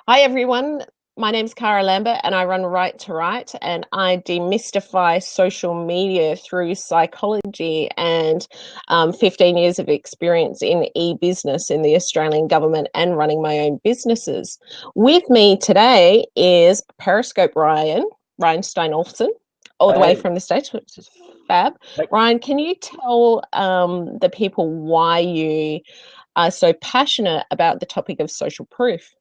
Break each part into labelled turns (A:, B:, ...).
A: Hi everyone, my name's Cara Lambert and I run Right to Right, and I demystify social media through psychology and 15 years of experience in e-business in the Australian government and running my own businesses. With me today is Periscope Ryan Steinolfson, all the way
B: Hey,
A: from the States, which is fab.
B: hey.
A: Ryan, can you tell the people why you are so passionate about the topic of social proof?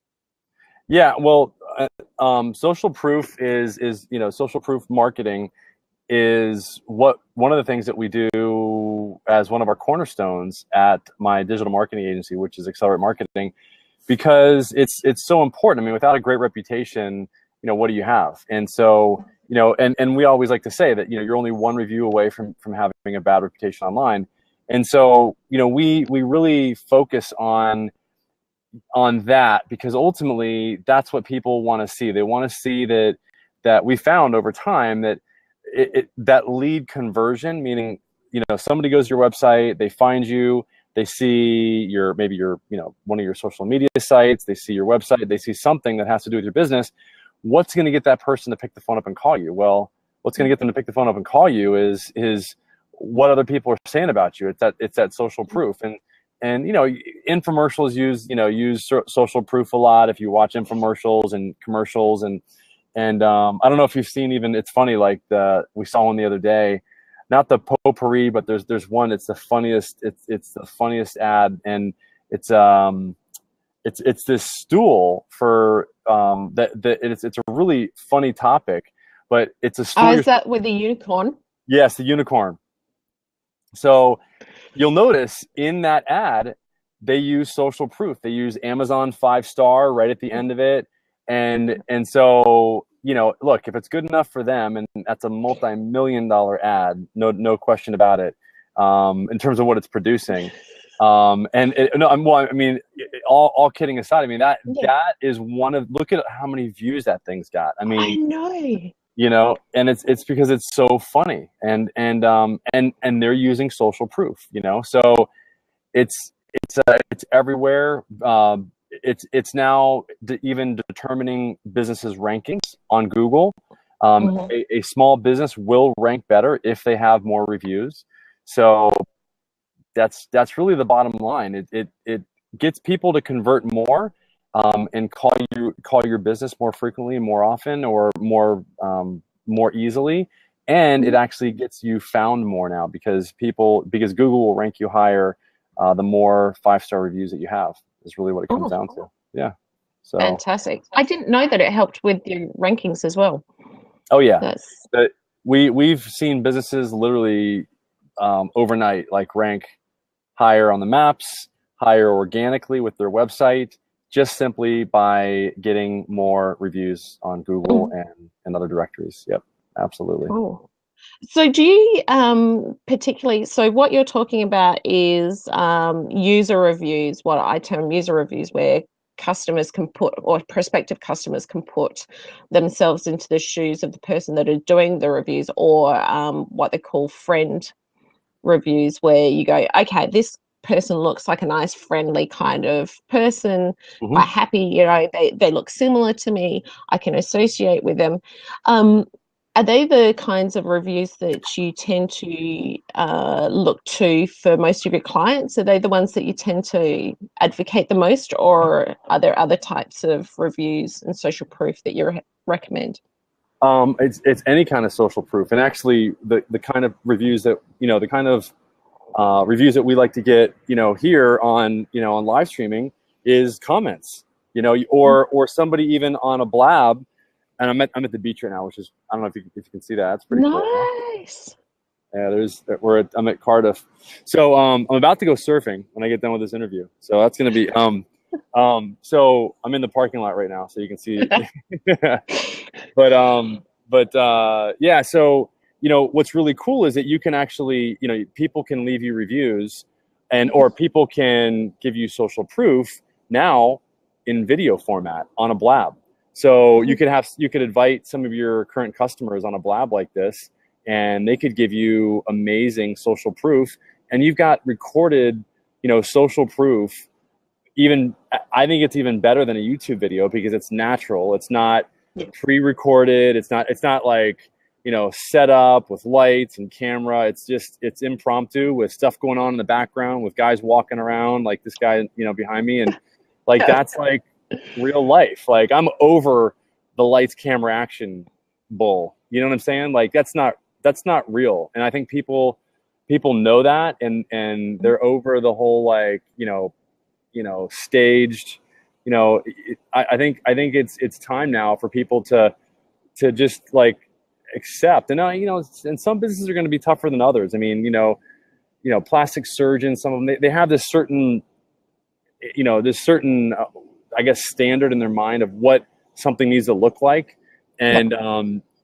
B: Yeah, well, social proof is social proof marketing is one of the things that we do as one of our cornerstones at my digital marketing agency, which is Accelerate Marketing, because it's so important. I mean, without a great reputation, what do you have? And so, and we always like to say that, you're only one review away from having a bad reputation online. And so, we really focus on that because ultimately that's what people want to see. They want to see that we found over time that that lead conversion, meaning somebody goes to your website, they find you, they see maybe your one of your social media sites, they see your website, they see something that has to do with your business. What's going to get that person to pick the phone up and call you? Well, what's going to get them to pick the phone up and call you is what other people are saying about you. It's that social proof. And infomercials use social proof a lot. If you watch infomercials and commercials, and I don't know if you've seen, even it's funny, like we saw one the other day, not the potpourri, but there's one. It's the funniest. It's the funniest ad, and it's this stool for it's a really funny topic, but it's a
A: Oh,
B: stool.
A: is that with the unicorn?
B: Yes, the unicorn. So you'll notice in that ad, they use social proof. They use Amazon 5-star right at the end of it. And so, look, if it's good enough for them, and that's a multi-million-dollar ad, no question about it, in terms of what it's producing. All kidding aside, I mean, that
A: Yeah,
B: that is look at how many views that thing's got. I
A: I
B: mean,
A: know.
B: and it's because it's so funny, and they're using social proof, so it's everywhere. It's now even determining businesses rankings on Google.
A: Mhm.
B: A small business will rank better if they have more reviews. So that's really the bottom line. It gets people to convert more, and call your business more frequently, more often, or more easily. And it
A: Mhm.
B: actually gets you found more now because Google will rank you higher, the more 5-star reviews that you have, is really what it comes
A: Oh,
B: down to. Yeah. So,
A: fantastic. I didn't know that it helped with your rankings as well.
B: oh yeah,
A: That's
B: but we've seen businesses literally, overnight, like rank higher on the maps, higher organically with their website, just simply by getting more reviews on Google
A: mhm.
B: and other directories. Yep, absolutely.
A: Cool. So do you particularly, so what you're talking about is user reviews, what I term user reviews, where customers can put, or prospective customers can put themselves into the shoes of the person that are doing the reviews, or what they call friend reviews, where you go, okay, this person looks like a nice, friendly kind of person,
B: Hmm.
A: quite happy, they look similar to me, I can associate with them. Um, are they the kinds of reviews that you tend to look to for most of your clients? Are they the ones that you tend to advocate the most, or are there other types of reviews and social proof that you recommend?
B: It's any kind of social proof, and actually the kind of reviews that the kind of reviews that we like to get, here on live streaming, is comments, or somebody even on a blab. And I'm at the beach right now, which is, I don't know if you can see that. That's pretty cool, huh?
A: Nice.
B: Yeah, I'm at Cardiff, so I'm about to go surfing when I get done with this interview. So that's gonna be so I'm in the parking lot right now, so you can see. But yeah, so what's really cool is that you can actually, people can leave you reviews, or people can give you social proof now in video format on a blab. So you could invite some of your current customers on a blab like this, and they could give you amazing social proof, and you've got recorded social proof even, I think it's even better than a YouTube video because it's natural. It's not
A: Yeah.
B: pre-recorded. It's not like, you know, set up with lights and camera. It's impromptu with stuff going on in the background, with guys walking around like this guy, you know, behind me. And like, that's like real life. Like, I'm over the lights, camera, action bull. You know what I'm saying? Like, that's not real. And I think people know that, and they're over the whole, like, staged, I think it's time now for people to just like accept. And and some businesses are going to be tougher than others. I mean, plastic surgeons, some of them, they have this certain, I guess, standard in their mind of what something needs to look like. And,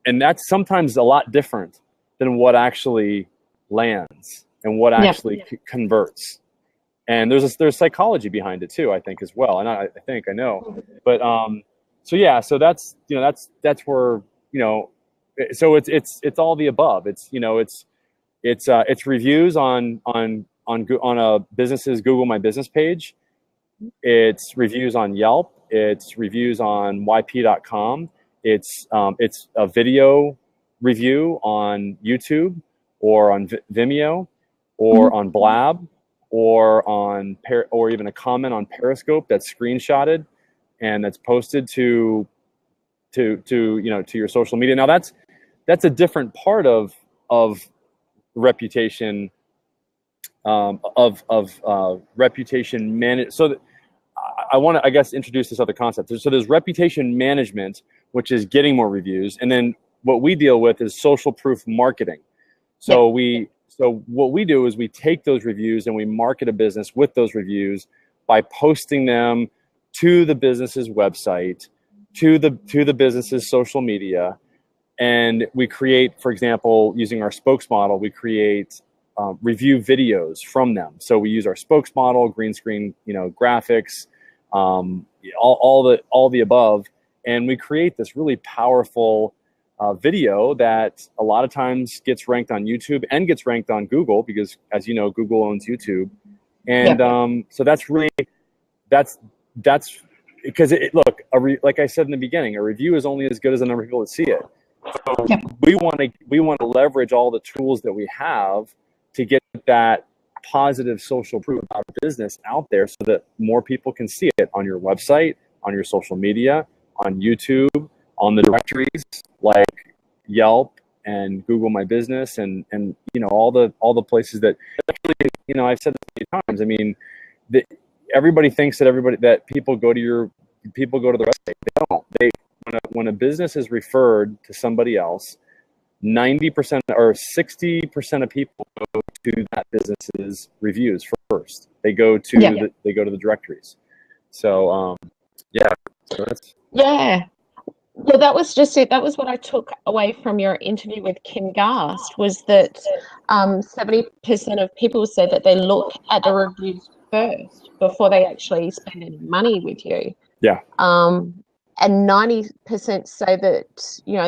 B: and that's sometimes a lot different than what actually lands and what actually converts. And there's psychology behind it too, I think, as well. And I know, but, so that's where, so it's all the above. It's reviews on a business's Google My Business page. It's reviews on Yelp. It's reviews on yp.com. It's a video review on YouTube or on Vimeo or on Blab or or even a comment on Periscope that's screenshotted and that's posted to your social media. Now that's a different part of reputation, reputation manage. So I want to, I guess, introduce this other concept. So there's reputation management, which is getting more reviews, and then what we deal with is social proof marketing. So what we do is we take those reviews and we market a business with those reviews by posting them to the business's website, to the business's social media, and we create, for example, using our spokes model, we create review videos from them. So we use our spokes model, green screen, graphics, all the above, and we create this really powerful video that a lot of times gets ranked on YouTube and gets ranked on Google because, as you know, Google owns YouTube, and so that's because like I said in the beginning, a review is only as good as the number of people that see it. So we want to leverage all the tools that we have to get that positive social proof about a business out there so that more people can see it on your website, on your social media, on YouTube, on the directories like Yelp and Google My Business and all the places that actually, I've said this many times. I mean, everybody thinks that people go to the website. They don't. When a business is referred to somebody else, 90% or 60% of people go to that business's reviews first. They go to the directories. So so that's
A: Well, that was just it. That was what I took away from your interview with Kim Gast, was that 70% of people say that they look at the reviews first before they actually spend any money with you.
B: Yeah.
A: And 90% say that,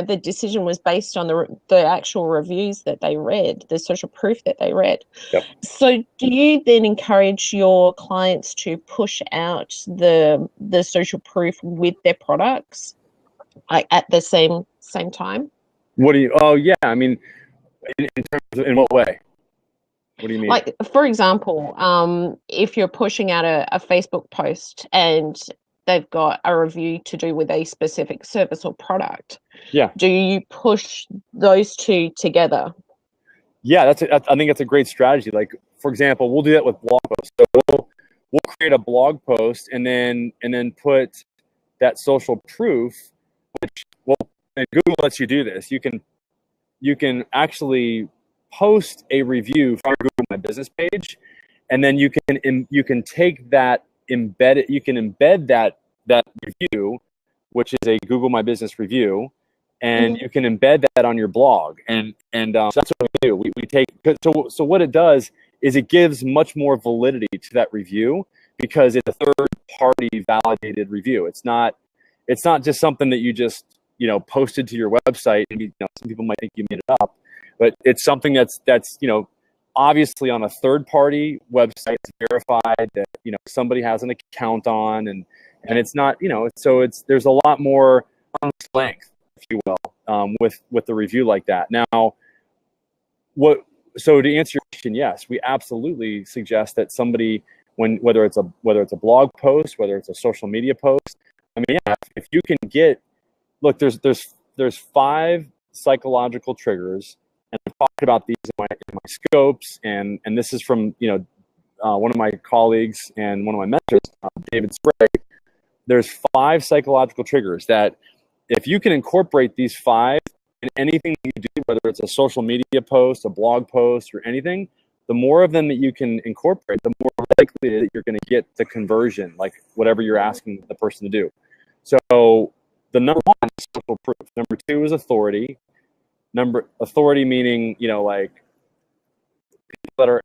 A: the decision was based on the actual reviews that they read, the social proof that they read.
B: Yep.
A: So do you then encourage your clients to push out the social proof with their products, like at the same time?
B: I mean, in terms of, in what way? What do you mean?
A: Like, for example, if you're pushing out a Facebook post and they've got a review to do with a specific service or product, do you push those two together?
B: Yeah, I think that's a great strategy. Like, for example, we'll do that with blog posts. So we'll create a blog post and then put that social proof, and Google lets you do this. You can actually post a review from your Google My Business page, and then you can take that, embed that review, which is a Google My Business review, and you can embed that on your blog. And so that's what we do. We take, so what it does is it gives much more validity to that review because it's a third party validated review. It's not just something that you just posted to your website, and some people might think you made it up, but it's something that's obviously on a third-party website, it's verified that, you know, somebody has an account on, and it's not, you know, so there's a lot more arm's length, if you will, with the review like that. Now, so to answer your question, yes, we absolutely suggest that somebody, whether it's a blog post, whether it's a social media post, I mean, yeah, if you can get, look, there's 5 psychological triggers, and I've talked about these in my scopes, and this is from, you know, one of my colleagues and one of my mentors, David Sprague. There's 5 psychological triggers that if you can incorporate these 5 in anything that you do, whether it's a social media post, a blog post, or anything, the more of them that you can incorporate, the more likely that you're going to get the conversion, like whatever you're asking the person to do. So the number 1 is social proof. Number 2 is authority. Authority meaning, you know, like people that are,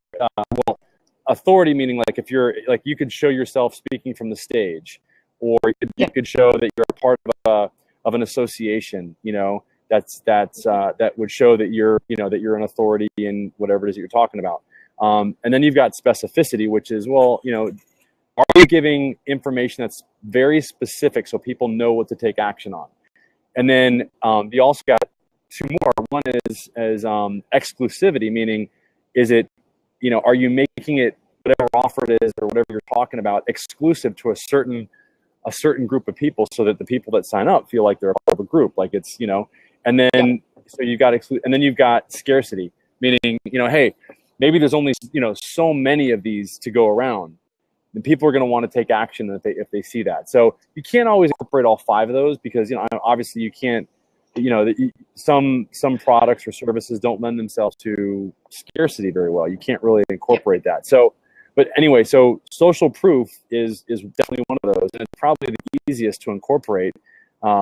B: well, authority meaning like if you're, like, you could show yourself speaking from the stage, or you could show that you're a part of an association, you know, that would show that you're, you know, that you're an authority in whatever it is that you're talking about. And then you've got specificity, which is, well, you know, are you giving information that's very specific so people know what to take action on? And then you also got 2 more. One is exclusivity, meaning, is it, you know, are you making it, whatever offer it is or whatever you're talking about, exclusive to a certain group of people, so that the people that sign up feel like they're a part of a group, like it's, you know. And then so you've got and then you've got scarcity, meaning, you know, hey, maybe there's only, you know, so many of these to go around, and people are going to want to take action if they see that. So you can't always incorporate all 5 of those, because, you know, obviously you can't, you know, some products or services don't lend themselves to scarcity very well. You can't really incorporate that. So, but anyway, so social proof is definitely one of those, and it's probably the easiest to incorporate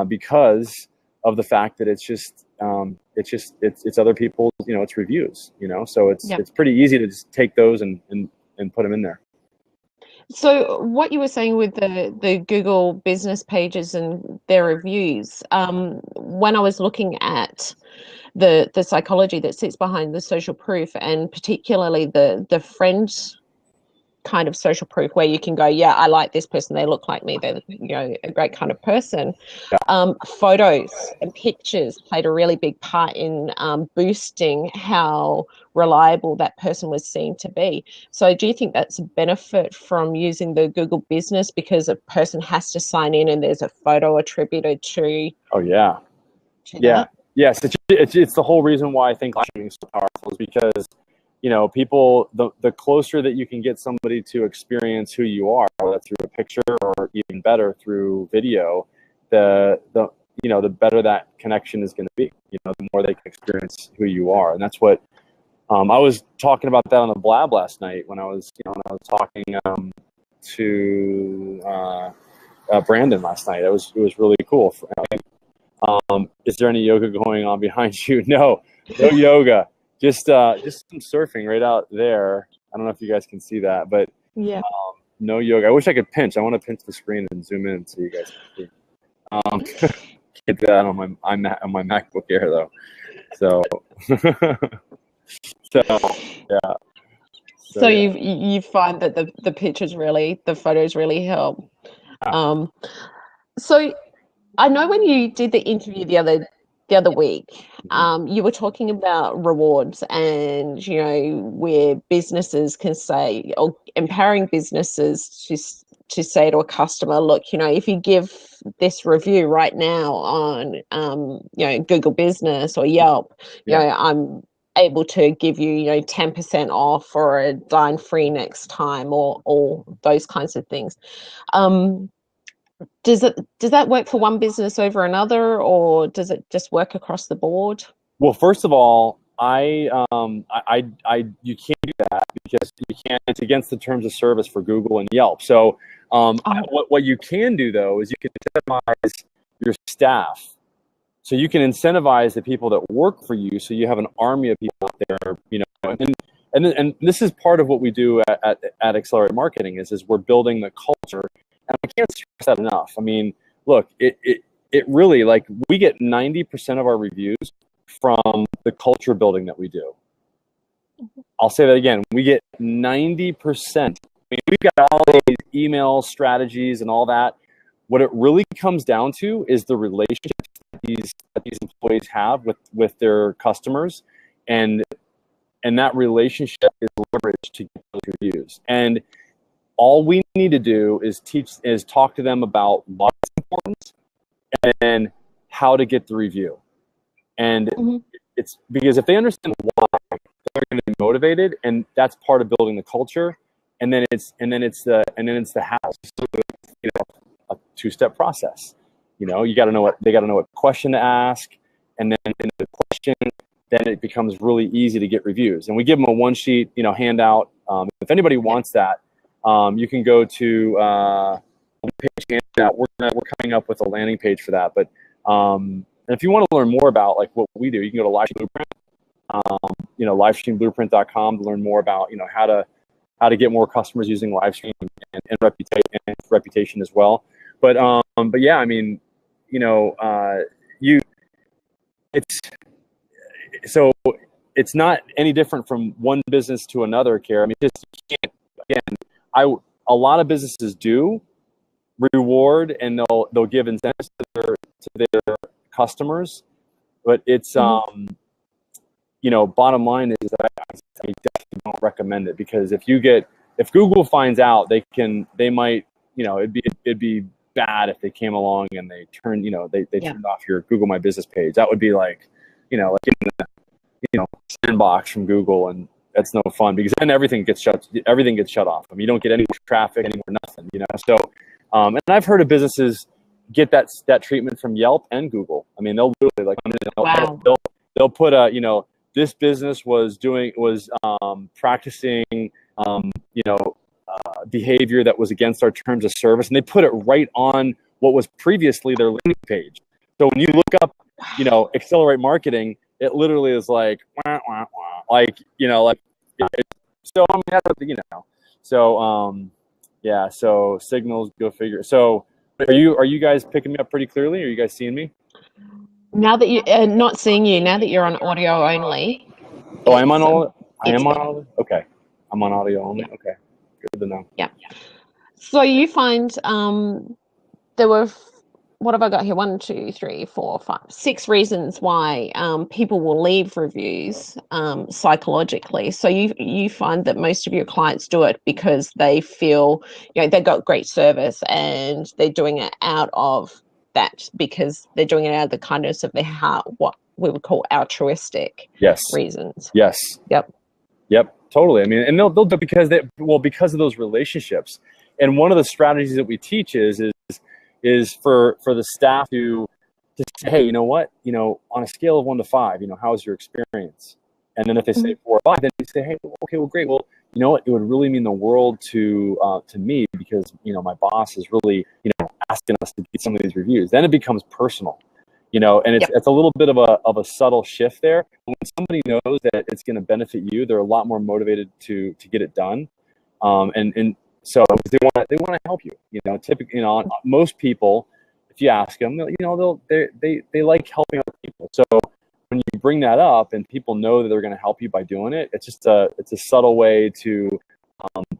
B: because of the fact that it's other people's, you know, it's reviews, you know, so it's pretty easy to just take those and put them in there.
A: So what you were saying with the Google business pages and their reviews, when I was looking at the psychology that sits behind the social proof, and particularly the friend kind of social proof, where you can go, yeah, I like this person, they look like me, they're, you know, a great kind of person. Photos and pictures played a really big part in boosting how reliable that person was seen to be. So do you think that's a benefit from using the Google business, because a person has to sign in and there's a photo attributed to that?
B: Yes, it's the whole reason why I think live streaming is so powerful, is because, you know, people, the closer that you can get somebody to experience who you are, whether through a picture or even better through video, the you know, the better that connection is going to be. You know, the more they can experience who you are, and that's what I was talking about that on the Blab last night when I was talking to Brandon last night. It was really cool. Is there any yoga going on behind you? No yoga. Just some surfing right out there. I don't know if you guys can see that, but no yoga. I wish I could pinch. I want to pinch the screen and zoom in so you guys can see. Can't do that on my MacBook Air though. So, yeah.
A: So you find that the pictures really, the photos really help. So I know when you did the interview the other week, you were talking about rewards, and, you know, where businesses can say, or empowering businesses to say to a customer, look, you know, if you give this review right now on, you know, Google Business or Yelp, you know, I'm able to give you, you know, 10% off or a dine free next time, or all those kinds of things. Does that work for one business over another, or does it just work across the board?
B: Well, first of all, you can't do that, because you can't. It's against the terms of service for Google and Yelp. So, what you can do though is you can incentivize your staff. So you can incentivize the people that work for you. So you have an army of people out there, you know, and this is part of what we do at Accelerate Marketing is we're building the culture. And I can't stress that enough. I mean, look, it really, like, we get 90% of our reviews from the culture building that we do. I'll say that again. We get 90%. I mean, we've got all these email strategies and all that. What it really comes down to is the relationships that these employees have with their customers, and that relationship is leveraged to get those reviews. And all we need to do is talk to them about what's important and how to get the review. And it's because if they understand why, they're going to be motivated, and that's part of building the culture. And then it's the how. So, a two-step process. You got to know what question to ask, and then in the question, then it becomes really easy to get reviews. And we give them a one-sheet, handout. If anybody wants that, you can go to page handout. We're coming up with a landing page for that. But and if you want to learn more about like what we do, you can go to Livestream Blueprint, livestreamblueprint.com to learn more about how to get more customers using Livestream and reputation as well. But yeah, I mean, it's not any different from one business to another, Kara. I mean, just again, a lot of businesses do reward and they'll give incentives to their customers, but it's bottom line is I definitely don't recommend it, because if Google finds out, they might it'd be bad if they came along and they turned turned off your Google My Business page. That would be like like in the sandbox from Google, and that's no fun, because then everything gets shut off. I mean, you don't get any traffic anymore, nothing. So and I've heard of businesses get that treatment from Yelp and Google. I mean, they'll literally they'll put this business was practicing behavior that was against our terms of service, and they put it right on what was previously their landing page. So when you look up accelerate marketing, it literally is like wah, wah, wah, like so I mean that's so signals, go figure. So are you guys picking me up pretty clearly? Are you guys seeing me?
A: Now that you not seeing you, now that you're on audio only.
B: Oh, I am on audio. Okay, I'm on audio only. Yeah. Okay, good to know.
A: Yeah. So you find there were, what have I got here? 1, 2, 3, 4, 5, 6 reasons why people will leave reviews psychologically. So you find that most of your clients do it because they feel they got great service and they're doing it out of that, because they're doing it out of the kindness of their heart, what we would call altruistic reasons.
B: Yes. Yep. Totally. I mean, and they'll do because of those relationships. And one of the strategies that we teach is for the staff to say, hey, you know what, on a scale of 1 to 5, how's your experience? And then if they say 4 or 5, then you say, hey, okay, well, great. Well, you know what, it would really mean the world to me, because my boss is really asking us to get some of these reviews. Then it becomes personal, and it's a little bit of a subtle shift there. When somebody knows that it's going to benefit you, they're a lot more motivated to get it done, and so they want to help you. Typically, most people, if you ask them, they like helping other people. So when you bring that up and people know that they're going to help you by doing it, it's a subtle way to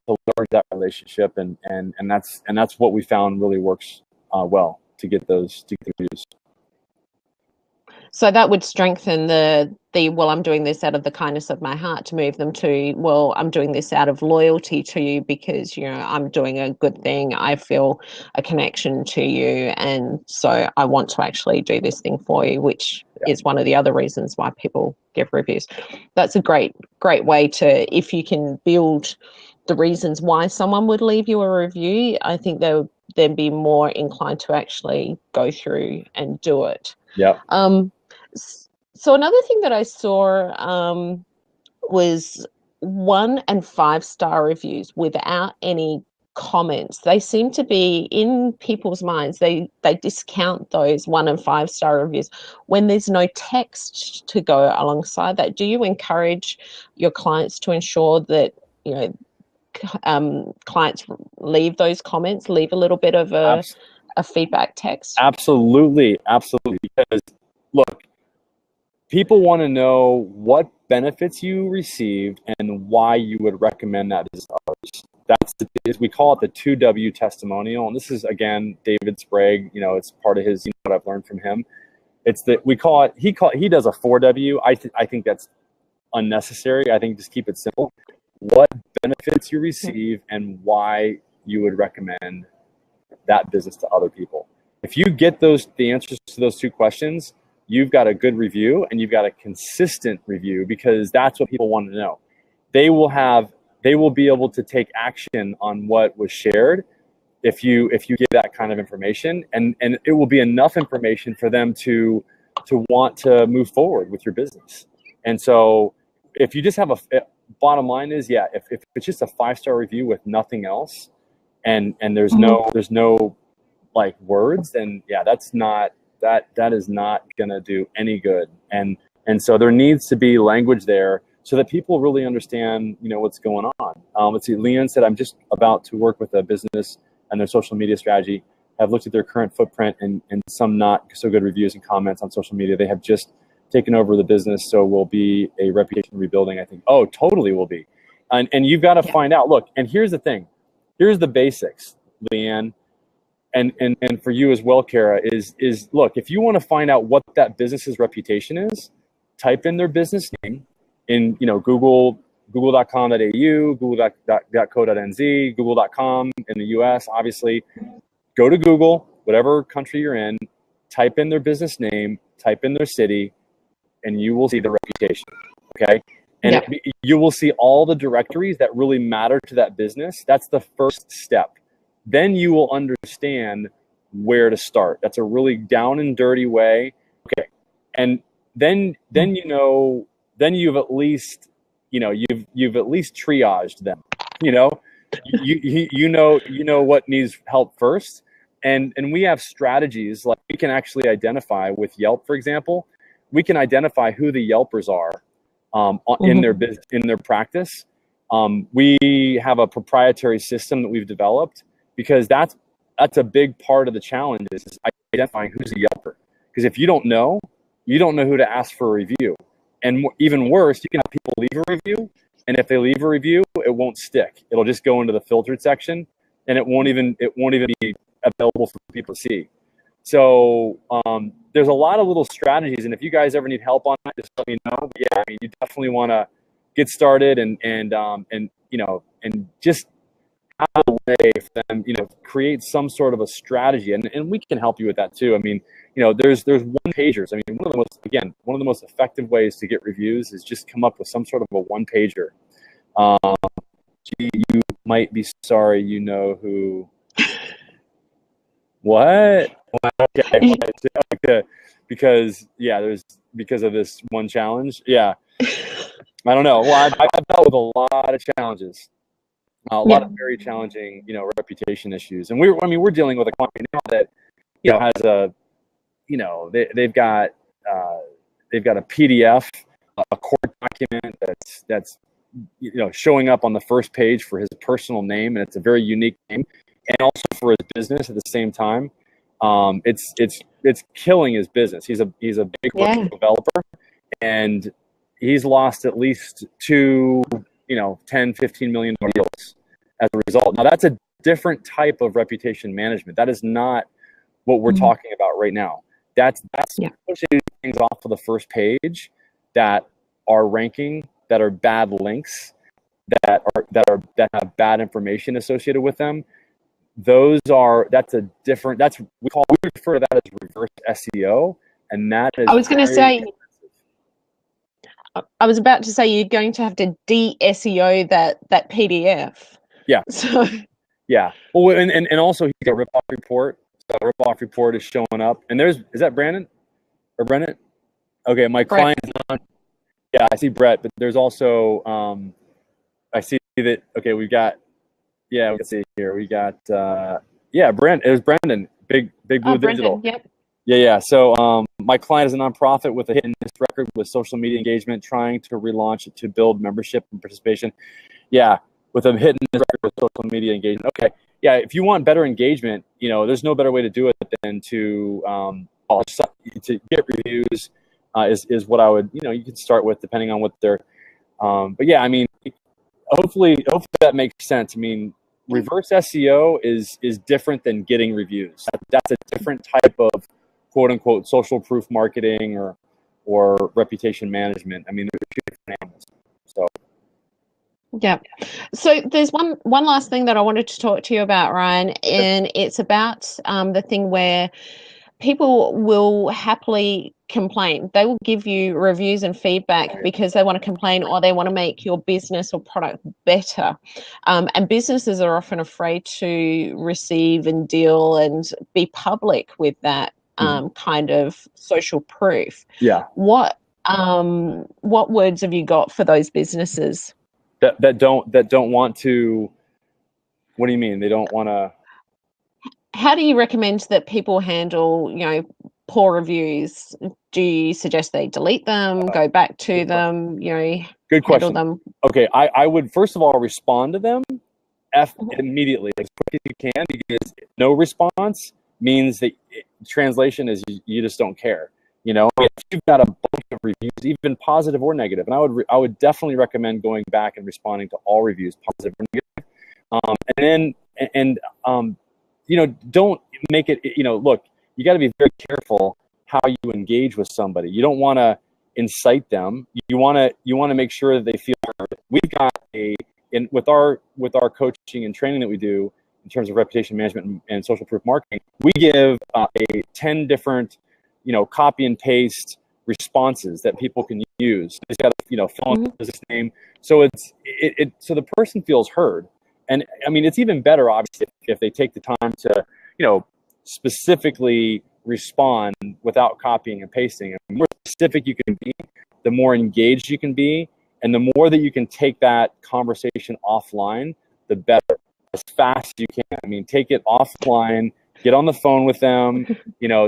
B: leverage that relationship, and that's what we found really works well to get those reviews.
A: So that would strengthen the well, I'm doing this out of the kindness of my heart, to move them to, well, I'm doing this out of loyalty to you, because I'm doing a good thing. I feel a connection to you, and so I want to actually do this thing for you, which is one of the other reasons why people give reviews. That's a great way to, if you can build the reasons why someone would leave you a review, I think they'll then be more inclined to actually go through and do it.
B: Yeah.
A: So another thing that I saw was 1 and 5-star reviews without any comments. They seem to be in people's minds. They discount those 1 and 5-star reviews when there's no text to go alongside that. Do you encourage your clients to ensure that clients leave those comments, leave a little bit of a feedback text?
B: Absolutely. Because look, people want to know what benefits you received and why you would recommend that business to others. We call it the 2W testimonial. And this is, again, David Sprague, it's part of his, what I've learned from him. It's that he does a 4W. I think that's unnecessary. I think just keep it simple. What benefits you receive and why you would recommend that business to other people. If you get the answers to those two questions, you've got a good review and you've got a consistent review, because that's what people want to know. They will be able to take action on what was shared if you give that kind of information, and it will be enough information for them to want to move forward with your business. And so if you just have bottom line is, if it's just a 5-star review with nothing else, and there's no like words, then that is not gonna do any good. And so there needs to be language there so that people really understand, what's going on. Let's see, Leanne said, I'm just about to work with a business and their social media strategy. I've looked at their current footprint and some not so good reviews and comments on social media. They have just taken over the business, so will be a reputation rebuilding, I think. Oh, totally will be. And you've got to find out. Look, and here's the thing. Here's the basics, Leanne, and for you as well, Kara, is look, if you want to find out what that business's reputation is, type in their business name in google.com.au, google.co.nz, google.com in the US, obviously. Go to Google, whatever country you're in, type in their business name, type in their city, and you will see the reputation, okay? And you will see all the directories that really matter to that business. That's the first step. Then you will understand where to start. That's a really down and dirty way. Okay. And then you've at least, you've at least triaged them. You know what needs help first. And we have strategies, like we can actually identify with Yelp, for example, we can identify who the Yelpers are in their business, in their practice. We have a proprietary system that we've developed, because that's a big part of the challenge is identifying who's a Yelper. Because if you don't know who to ask for a review. And even worse, you can have people leave a review, and if they leave a review, it won't stick. It'll just go into the filtered section, and it won't even be available for people to see. So there's a lot of little strategies, and if you guys ever need help on that, just let me know. But yeah, I mean, you definitely want to get started and just have a way for them, create some sort of a strategy, and we can help you with that too. I mean, there's one pagers. I mean, one of the most effective ways to get reviews is just come up with some sort of a one pager. You might be sorry, who. What? Okay. Because of this one challenge. Yeah. I don't know. Well, I've dealt with a lot of challenges, a lot of very challenging, reputation issues. And we're dealing with a company now that, has a, they've got a PDF, a court document that's showing up on the first page for his personal name, and it's a very unique name. And also for his business at the same time. It's killing his business. He's a big developer, and he's lost at least 2, 10, 15 million deals as a result. Now that's a different type of reputation management. That is not what we're talking about right now. That's pushing things off of the first page that are ranking, that are bad links, that have bad information associated with them. We refer to that as reverse SEO, and that is.
A: I was about to say you're going to have to de-SEO that PDF.
B: Yeah.
A: So.
B: Yeah. Well, and also he's got a rip-off report. So a rip-off report is showing up, and is that Brandon or Brennan? Okay, my client is on. Yeah, I see Brett, but there's also I see that. Okay, we've got. Yeah, let's see here. We got Brandon. It was Brandon, Big Blue Digital.
A: Yep.
B: Yeah. So my client is a nonprofit with a hidden record with social media engagement, trying to relaunch it to build membership and participation. Yeah, with a hidden record with social media engagement. Okay. Yeah, if you want better engagement, there's no better way to do it than to get reviews, is what I would, you could start with depending on what they're, but yeah, I mean, hopefully that makes sense. I mean, reverse SEO is different than getting reviews. That's a different type of quote unquote social proof marketing or reputation management. I mean, they're two different animals. So.
A: Yeah. So there's one last thing that I wanted to talk to you about, Ryan, and it's about the thing where people will happily complain. They will give you reviews and feedback because they want to complain or they want to make your business or product better. And businesses are often afraid to receive and deal and be public with that kind of social proof.
B: Yeah.
A: What words have you got for those businesses
B: that don't want to? What do you mean? They don't want to?
A: How do you recommend that people handle, poor reviews? Do you suggest they delete them, go back to them,
B: Good question.
A: handle them?
B: Okay, I would first of all respond to them immediately, as quick as you can, because no response means that translation is you just don't care. If you've got a bunch of reviews, even positive or negative, and I would definitely recommend going back and responding to all reviews, positive or negative, don't make it, look, you got to be very careful how you engage with somebody. You don't want to incite them. You want to make sure that they feel heard. We've got with our coaching and training that we do in terms of reputation management and social proof marketing, we give 10 different, copy and paste responses that people can use. They got to, fill in the business name. So so the person feels heard. And I mean, it's even better, obviously, if they take the time to, specifically respond without copying and pasting. And the more specific you can be, the more engaged you can be, and the more that you can take that conversation offline, the better, as fast as you can. I mean, take it offline, get on the phone with them,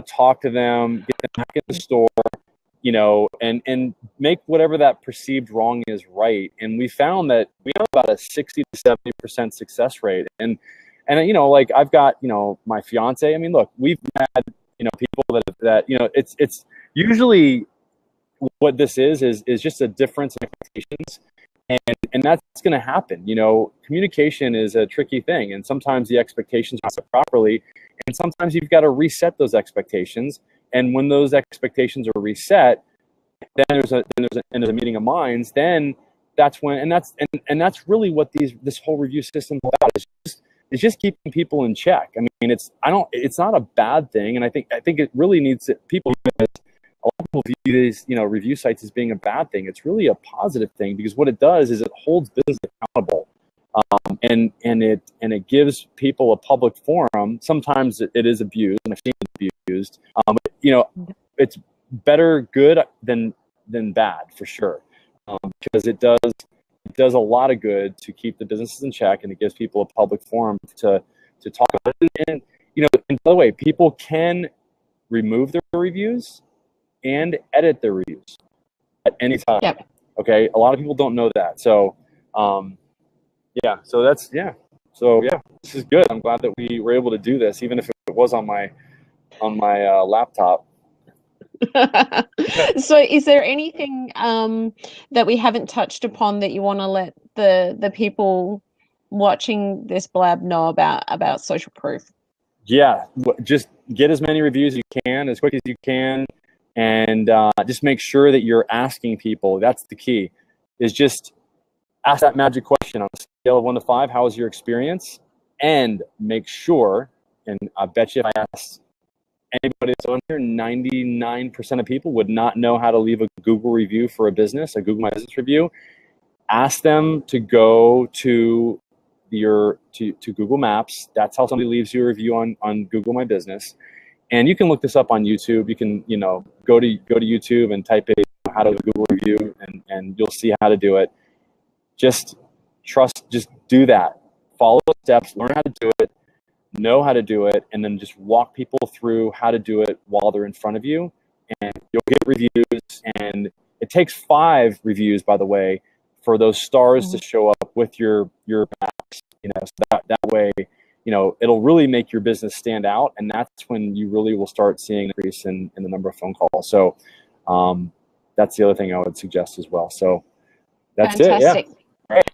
B: talk to them, get them back in the store, and make whatever that perceived wrong is right. And we found that we have about a 60 to 70% success rate. And like I've got, my fiance, I mean, look, we've had, people that it's usually what this is just a difference in expectations. And that's going to happen. Communication is a tricky thing. And sometimes the expectations are set properly. And sometimes you've got to reset those expectations. And when those expectations are reset, then there's a meeting of minds. Then that's when, and that's really what this whole review system is about. It's just keeping people in check. I mean, it's not a bad thing, and I think it really needs to, people. A lot of people view these, review sites as being a bad thing. It's really a positive thing because what it does is it holds business accountable, and it gives people a public forum. Sometimes it is abused, and I've seen it abused. It's better good than bad for sure, because it does a lot of good to keep the businesses in check, and it gives people a public forum to talk about it. And by the way, people can remove their reviews and edit their reviews at any time.
A: Yep.
B: Okay, a lot of people don't know that. So so this is good. I'm glad that we were able to do this, even if it was on my laptop.
A: So is there anything that we haven't touched upon that you want to let the people watching this blab know about social proof?
B: Yeah, just get as many reviews as you can, as quick as you can, and just make sure that you're asking people. That's the key, is just ask that magic question on a scale of 1 to 5. How was your experience? And make sure, and I bet you if I asked anybody that's on here, 99% of people would not know how to leave a Google review for a business, a Google My Business review. Ask them to go to Google Maps. That's how somebody leaves you a review on Google My Business. And you can look this up on YouTube. You can, go to YouTube and type in how to Google review, and you'll see how to do it. Just do that. Follow the steps, learn how to do it, know how to do it, and then just walk people through how to do it while they're in front of you, and you'll get reviews. And it takes 5 reviews, by the way, for those stars to show up with your maps. So that way, it'll really make your business stand out, and that's when you really will start seeing an increase in the number of phone calls. So that's the other thing I would suggest as well. So that's it. Yeah.
A: Fantastic.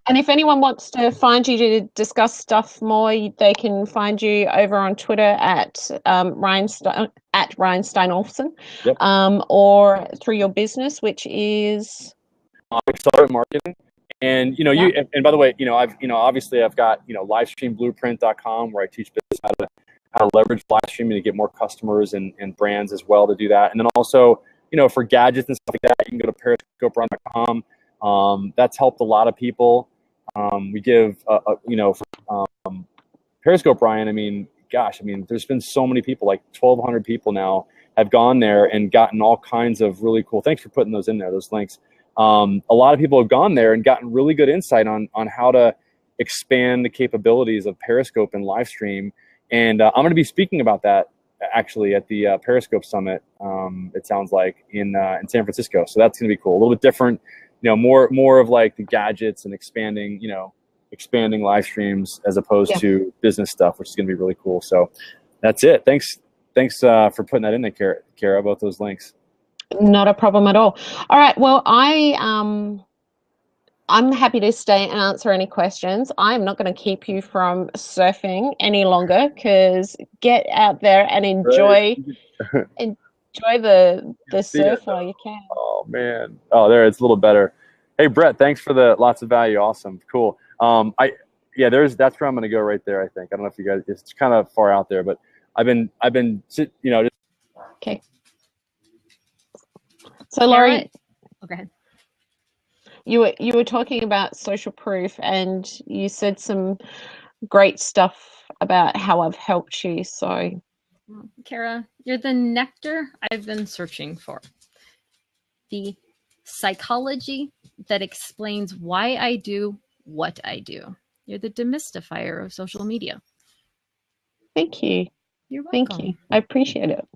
A: And if anyone wants to find you to discuss stuff more, they can find you over on Twitter at Ryan Steinolfsen,
B: Yep.
A: or through your business, which is
B: Accelerate Marketing. And and by the way, obviously I've got livestreamblueprint.com, where I teach business how to leverage live streaming to get more customers and brands as well to do that. And then also, for gadgets and stuff like that, you can go to periscope.com. That's helped a lot of people. We give, Periscope, Brian, there's been so many people, like 1,200 people now have gone there and gotten all kinds of really cool, thanks for putting those in there, those links. A lot of people have gone there and gotten really good insight on how to expand the capabilities of Periscope and live stream. And I'm going to be speaking about that actually at the Periscope Summit. It sounds like in San Francisco. So that's going to be cool. A little bit different, more of like the gadgets and expanding live streams as opposed to business stuff, which is going to be really cool. So that's it. Thanks for putting that in there, Kara, about those links.
A: not a problem at all. All right. Well, I'm happy to stay and answer any questions. I'm not going to keep you from surfing any longer, because get out there and enjoy the surf while you can.
B: Oh man. Oh, there, it's a little better. Hey Brett, thanks for the lots of value. Awesome. Cool. That's where I'm going to go right there. I think. I don't know if you guys, it's kind of far out there, but I've been just.
A: Okay. So Laurie,
C: go ahead.
A: You were talking about social proof, and you said some great stuff about how I've helped you. So,
C: Kara, you're the nectar I've been searching for. The psychology that explains why I do what I do. You're the demystifier of social media.
A: thank you.
C: You're welcome.
A: Thank you. I appreciate it.